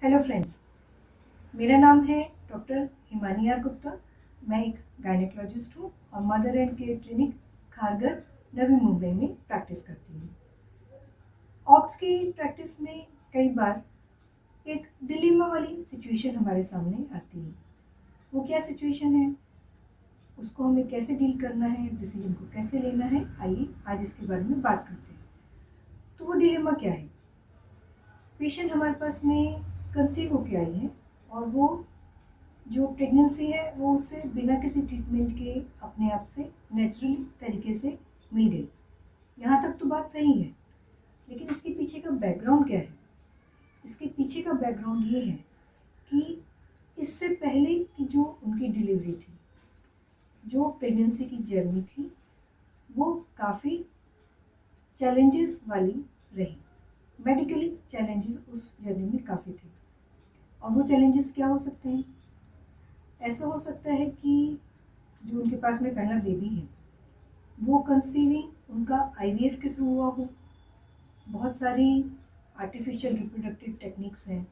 Hello friends, मेरा नाम है डॉक्टर हिमानी आर गुप्ता। मैं एक गायनेकोलॉजिस्ट हूँ और mother and care clinic Kharghar, Navi Mumbai में प्रैक्टिस करती हूँ। ऑप्स की प्रैक्टिस में कई बार एक डिलेमा वाली सिचुएशन हमारे सामने आती है। वो क्या सिचुएशन है, उसको हमें कैसे डील करना है, डिसीजन को कैसे लेना है, आइए आज इसके बारे में बात करते हैं। तो वो डिलेमा क्या है? पेशेंट हमारे पास में कंसीव होके आई है और वो जो प्रेगनेंसी है वो उससे बिना किसी ट्रीटमेंट के अपने आप से नेचुरली तरीके से मिल गई। यहाँ तक तो बात सही है, लेकिन इसके पीछे का बैकग्राउंड क्या है? इसके पीछे का बैकग्राउंड ये है कि इससे पहले की जो उनकी डिलीवरी थी, जो प्रेगनेंसी की जर्नी थी, वो काफ़ी चैलेंजेस वाली रही। मेडिकली चैलेंजेस उस जर्नी में काफ़ी थे। और वो चैलेंजेस क्या हो सकते हैं? ऐसा हो सकता है कि जो उनके पास में पहला बेबी है वो कंसीविंग उनका आईवीएफ के थ्रू हुआ हो। बहुत सारी आर्टिफिशियल रिप्रोडक्टिव टेक्निक्स हैं,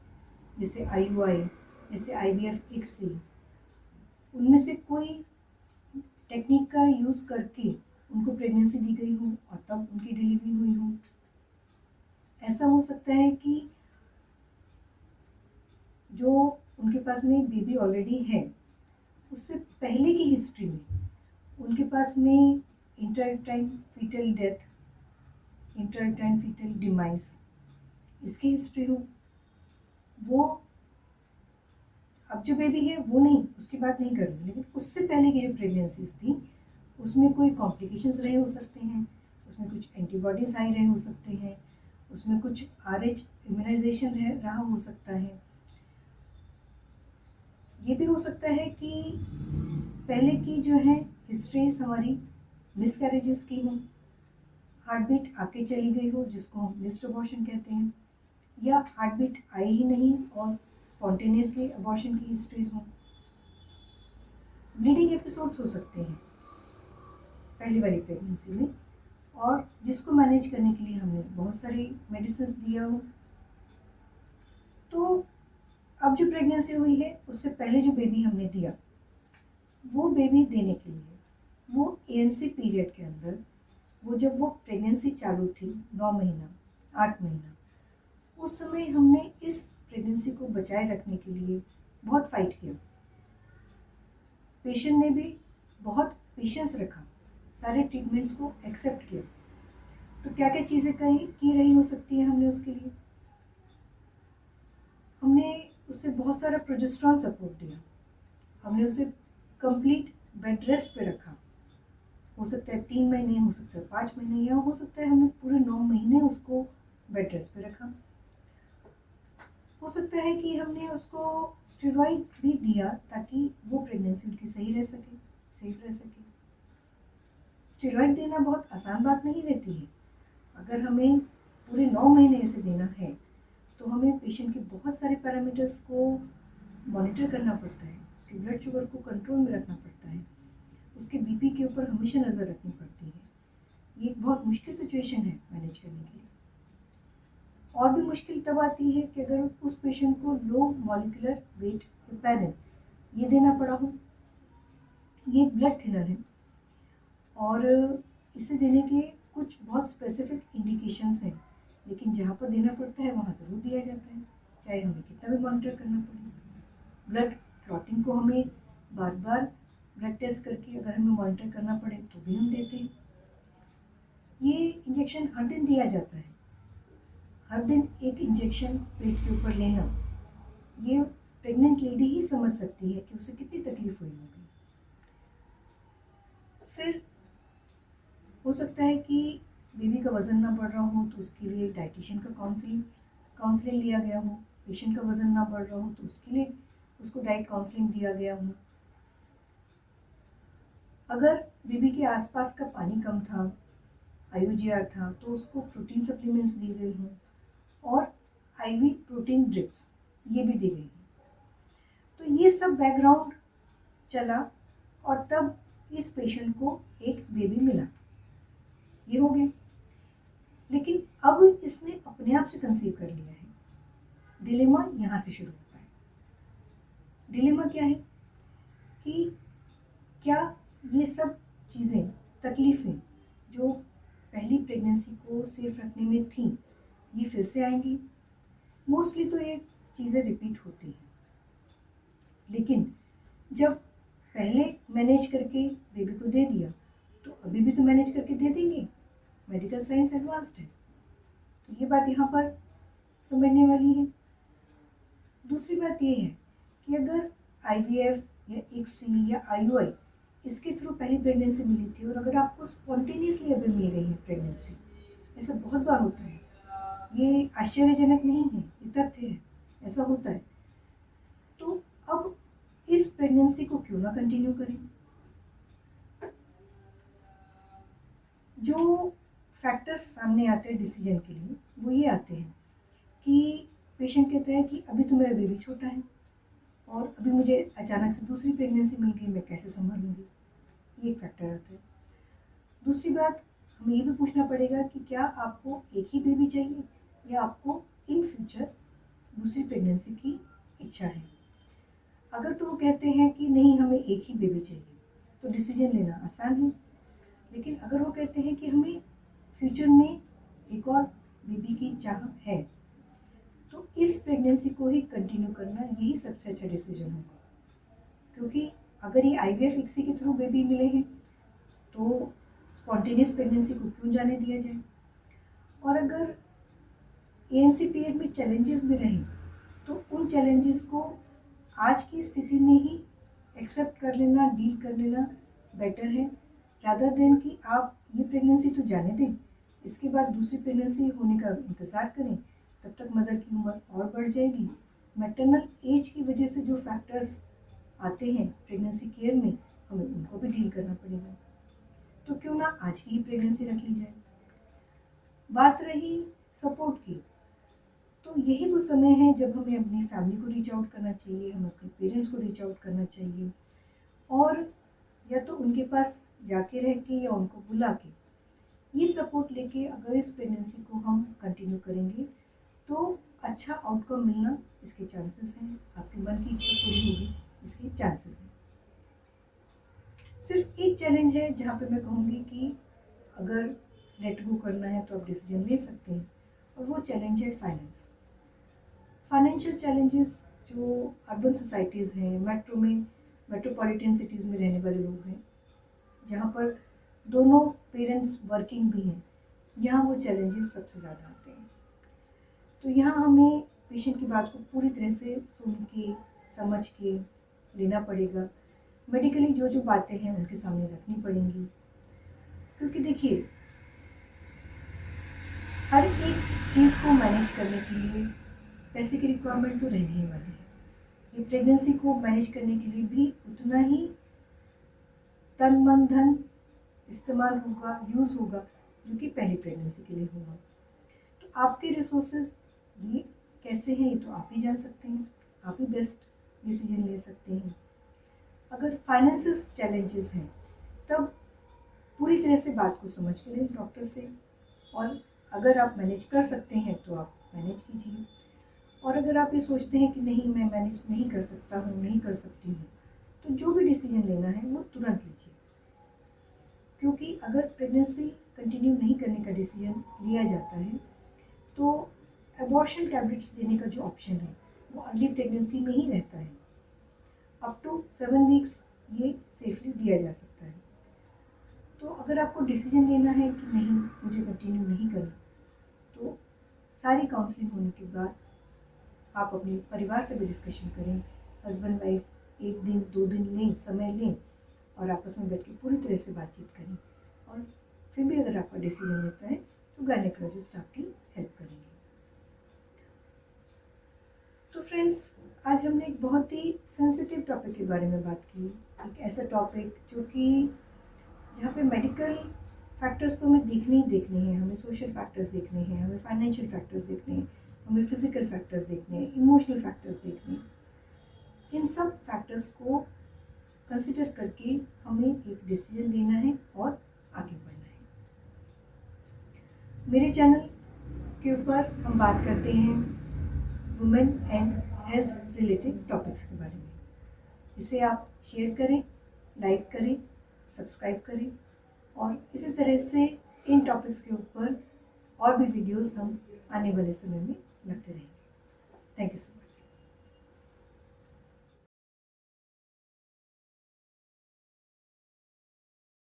जैसे आईयूआई, जैसे आईवीएफ एक्सी। उनमें से कोई टेक्निक का यूज़ करके उनको प्रेगनेंसी दी गई हो और तब उनकी डिलीवरी हुई हो। ऐसा हो सकता है कि जो उनके पास में बेबी ऑलरेडी है उससे पहले की हिस्ट्री में उनके पास में इंटरटाइन फीटल डेथ, इंटरटाइन फीटल डिमाइस, इसकी हिस्ट्री हो। वो अब जो बेबी है वो नहीं, उसकी बात नहीं कर रही, लेकिन उससे पहले की जो प्रेगनेंसीज थी उसमें कोई कॉम्प्लिकेशंस रहे हो सकते हैं, उसमें कुछ एंटीबॉडीज आए रहे हो सकते हैं, उसमें कुछ आरएच इम्यूनाइजेशन रहा हो सकता है। ये भी हो सकता है कि पहले की जो है हिस्ट्रीज हमारी मिसकैरेजेस की हो, हार्ट बीट आके चली गई हो जिसको हम मिस्ड अबॉर्शन कहते हैं, या हार्ट बीट आई ही नहीं और स्पॉन्टेनियसली अबॉर्शन की हिस्ट्रीज हो। ब्लीडिंग एपिसोड्स हो सकते हैं पहली वाली प्रेगनेंसी में, और जिसको मैनेज करने के लिए हमने बहुत सारी मेडिसिन दिया हो। तो अब जो प्रेगनेंसी हुई है उससे पहले जो बेबी हमने दिया, वो बेबी देने के लिए वो एएनसी पीरियड के अंदर, वो जब वो प्रेगनेंसी चालू थी 9 महीना 8 महीना, उस समय हमने इस प्रेगनेंसी को बचाए रखने के लिए बहुत फाइट किया। पेशेंट ने भी बहुत पेशेंस रखा, सारे ट्रीटमेंट्स को एक्सेप्ट किया। तो क्या क्या चीज़ें की रही हो सकती है हमने उसके लिए? हमने उसे बहुत सारा प्रोजेस्टेरॉन सपोर्ट दिया, हमने उसे कंप्लीट बेड रेस्ट पे रखा। हो सकता है 3 महीने, हो सकता है 5 महीने, या हो सकता है हमने पूरे 9 महीने उसको बेड रेस्ट पे रखा। हो सकता है कि हमने उसको स्टेरॉइड भी दिया ताकि वो प्रेगनेंसी उनकी सही रह सके, सेफ रह सके। स्टेरॉइड देना बहुत आसान बात नहीं रहती है। अगर हमें पूरे 9 महीने इसे देना है तो हमें पेशेंट के बहुत सारे पैरामीटर्स को मॉनिटर करना पड़ता है, उसके ब्लड शुगर को कंट्रोल में रखना पड़ता है, उसके बीपी के ऊपर हमेशा नज़र रखनी पड़ती है। ये एक बहुत मुश्किल सिचुएशन है मैनेज करने के लिए। और भी मुश्किल तब आती है कि अगर उस पेशेंट को लो मॉलिक्यूलर वेट हेपेरिन ये देना पड़ा हो। ये एक ब्लड थिनर है और इसे देने के कुछ बहुत स्पेसिफिक इंडिकेशंस हैं, लेकिन जहाँ पर देना पड़ता है वहाँ ज़रूर दिया जाता है, चाहे हमें कितना भी मॉनिटर करना पड़े। ब्लड क्लॉटिंग को हमें बार बार ब्लड टेस्ट करके अगर हमें मॉनिटर करना पड़े तो भी हम देते हैं। ये इंजेक्शन हर दिन दिया जाता है, हर दिन एक इंजेक्शन पेट के ऊपर लेना, ये प्रेग्नेंट लेडी ही समझ सकती है कि उसे कितनी तकलीफ हुई होगी। फिर हो सकता है कि बेबी का वज़न ना बढ़ रहा हो तो उसके लिए डाइटिशियन का काउंसलिंग लिया गया हो। पेशेंट का वज़न ना बढ़ रहा हो तो उसके लिए उसको डाइट काउंसलिंग दिया गया हो। अगर बेबी के आसपास का पानी कम था, आईयूजीआर था, तो उसको प्रोटीन सप्लीमेंट्स दी गई हों, और आईवी प्रोटीन ड्रिप्स ये भी दी गई। तो ये सब बैकग्राउंड चला और तब इस पेशेंट को एक बेबी मिला, ये हो गया। लेकिन अब इसने अपने आप से कंसीव कर लिया है। डिलेमा यहाँ से शुरू होता है। डिलेमा क्या है कि क्या ये सब चीज़ें, तकलीफ़ें जो पहली प्रेगनेंसी को सेफ रखने में थी, ये फिर से आएंगी। मोस्टली तो ये चीज़ें रिपीट होती हैं, लेकिन जब पहले मैनेज करके बेबी को दे दिया तो अभी भी तो मैनेज करके दे देंगे। मेडिकल साइंस एडवांस्ड है, तो ये बात यहाँ पर समझने वाली है। दूसरी बात ये है कि अगर IVF या ICSI या IUI इसके थ्रू पहली प्रेगनेंसी मिली थी और अगर आपको स्पॉन्टेनियसली अभी मिल रही है प्रेगनेंसी, ऐसा बहुत बार होता है, ये आश्चर्यजनक नहीं है, ये तथ्य है, ऐसा होता है। तो अब इस प्रेगनेंसी को क्यों ना कंटिन्यू करें। जो फैक्टर्स सामने आते हैं डिसीजन के लिए वो ये आते हैं कि पेशेंट कहते हैं कि अभी तो मेरा बेबी छोटा है और अभी मुझे अचानक से दूसरी प्रेगनेंसी मिल गई, मैं कैसे संभालूंगी, ये एक फैक्टर आता है। दूसरी बात, हमें ये भी पूछना पड़ेगा कि क्या आपको एक ही बेबी चाहिए या आपको इन फ्यूचर दूसरी प्रेगनेंसी की इच्छा है। अगर तो वो कहते हैं कि नहीं हमें एक ही बेबी चाहिए तो डिसीजन लेना आसान है, लेकिन अगर वो कहते हैं कि हमें फ्यूचर में एक और बेबी की चाह है तो इस प्रेगनेंसी को ही कंटिन्यू करना यही सबसे अच्छा डिसीजन होगा। क्योंकि अगर ये IVF ICSI के थ्रू बेबी मिले हैं तो स्पॉन्टेनियस प्रेगनेंसी को क्यों जाने दिया जाए। और अगर ANC पीरियड में चैलेंजेस भी रहें तो उन चैलेंजेस को आज की स्थिति में ही एक्सेप्ट कर लेना, डील कर लेना बेटर है, रादर देन कि आप ये प्रेगनेंसी तो जाने दें, इसके बाद दूसरी प्रेगनेंसी होने का इंतज़ार करें, तब तक मदर की उम्र और बढ़ जाएगी। मैटरनल एज की वजह से जो फैक्टर्स आते हैं प्रेगनेंसी केयर में, हमें उनको भी डील करना पड़ेगा। तो क्यों ना आज की ही प्रेगनेंसी रख ली जाए। बात रही सपोर्ट की, तो यही वो समय है जब हमें अपनी फैमिली को रीच आउट करना चाहिए, हमें अपने पेरेंट्स को रीच आउट करना चाहिए और या तो उनके पास जाके रह के या उनको बुला के ये सपोर्ट लेके अगर इस प्रेगनेंसी को हम कंटिन्यू करेंगे तो अच्छा आउटकम मिलना इसके चांसेस हैं, आपके मन की इच्छा पूरी होगी इसके चांसेस हैं। सिर्फ एक चैलेंज है जहाँ पे मैं कहूँगी कि अगर लेट गो करना है तो आप डिसीजन ले सकते हैं, और वो चैलेंज है फाइनेंस। फाइनेंशियल चैलेंजेस जो अर्बन सोसाइटीज़ हैं, मेट्रोपॉलिटन सिटीज़ में रहने वाले लोग हैं, जहाँ पर दोनों पेरेंट्स वर्किंग भी हैं, यहाँ वो चैलेंजेस सबसे ज़्यादा आते हैं। तो यहाँ हमें पेशेंट की बात को पूरी तरह से सुन के, समझ के लेना पड़ेगा। मेडिकली जो जो बातें हैं उनके सामने रखनी पड़ेंगी, क्योंकि देखिए हर एक चीज़ को मैनेज करने के लिए पैसे की रिक्वायरमेंट तो रहने ही वाली है। ये प्रेगनेंसी को मैनेज करने के लिए भी उतना ही तन मन धन इस्तेमाल होगा, यूज़ होगा, जो कि पहली प्रेगनेंसी के लिए होगा। तो आपके रिसोर्सेज ये कैसे हैं ये तो आप ही जान सकते हैं, आप ही बेस्ट डिसीजन ले सकते हैं। अगर फाइनेंसिस चैलेंजेस हैं तब पूरी तरह से बात को समझ के लें डॉक्टर से, और अगर आप मैनेज कर सकते हैं तो आप मैनेज कीजिए, और अगर आप ये सोचते हैं कि नहीं मैं मैनेज नहीं कर सकता हूँ, नहीं कर सकती हूँ, तो जो भी डिसीजन लेना है वो तुरंत लीजिए। क्योंकि अगर प्रेगनेंसी कंटिन्यू नहीं करने का डिसीजन लिया जाता है तो एबॉर्शन टैबलेट्स देने का जो ऑप्शन है वो अर्ली प्रेगनेंसी में ही रहता है। अप टू 7 वीक्स ये सेफली दिया जा सकता है। तो अगर आपको डिसीजन लेना है कि नहीं मुझे कंटिन्यू नहीं करना, तो सारी काउंसलिंग होने के बाद आप अपने परिवार से भी डिस्कशन करें, हस्बैंड वाइफ 1 दिन 2 दिन लें, समय लें और आपस में बैठ के पूरी तरह से बातचीत करें, और फिर भी अगर आपका डिसीजन लेता है तो गायनेकोलॉजिस्ट आपकी हेल्प करेंगे। तो फ्रेंड्स, आज हमने एक बहुत ही सेंसिटिव टॉपिक के बारे में बात की, एक ऐसा टॉपिक जो कि जहाँ पे मेडिकल फैक्टर्स तो हमें देखने ही देखने हैं, हमें सोशल फैक्टर्स देखने हैं, हमें फाइनेंशियल फैक्टर्स देखने हैं, हमें फिजिकल फैक्टर्स देखने हैं, इमोशनल फैक्टर्स देखने हैं। इन सब फैक्टर्स को कंसिडर करके हमें एक डिसीजन लेना है और आगे बढ़ना है। मेरे चैनल के ऊपर हम बात करते हैं women and health related topics के बारे में। इसे आप शेयर करें, लाइक करें, सब्सक्राइब करें और इसी तरह से इन टॉपिक्स के ऊपर और भी वीडियोस हम आने वाले समय में लाते रहेंगे। Thank you so much.